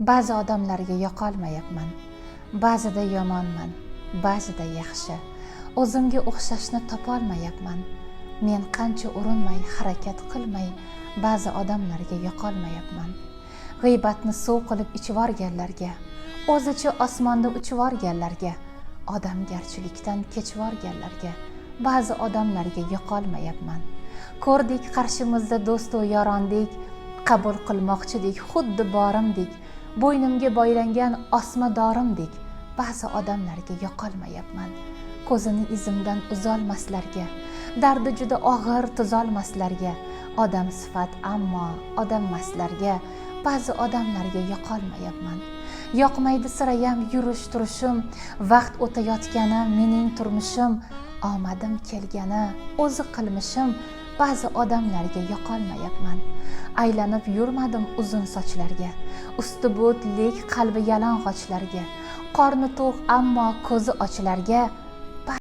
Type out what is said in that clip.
Ba'zi odamlarga yoqolmayapman. Ba'zida yomonman, ba'zida yaxshi. O'zimga o'xshashni topolmayapman. Men qancha urinmay, harakat qilmay, ba'zi odamlarga yoqolmayapman. G'iybatni suv qilib ichivorganlarga, o'zicha osmonda uchivorganlarga, odamgarchilikdan kechivorganlarga, ba'zi odamlarga yoqolmayapman. Ko'rdik qarshimizda do'stu yorondek, qabul qilmoqchidik xuddi borimdek, bo'ynimga boylangan osma dorimdek, ba'zi odamlarga yoqolmayapman. Ko'zini izimdan uzolmaslarga, dardi juda og'ir tuzolmaslarga, odam sifat ammo odammaslarga, ba'zi odamlarga yoqolmayapman. Yoqmaydi sirayam yurish turishim, vaqt o'tayotgani mening turmushim, omadim kelgani o'zi qilmishim, ba'zi odamlarga yoqolmayapman. Aylanib yurmadim uzun sochlarga, usti bo'tlik qalbi yalang'ochlarga, qorni to'q ammo ko'zi ochlarga,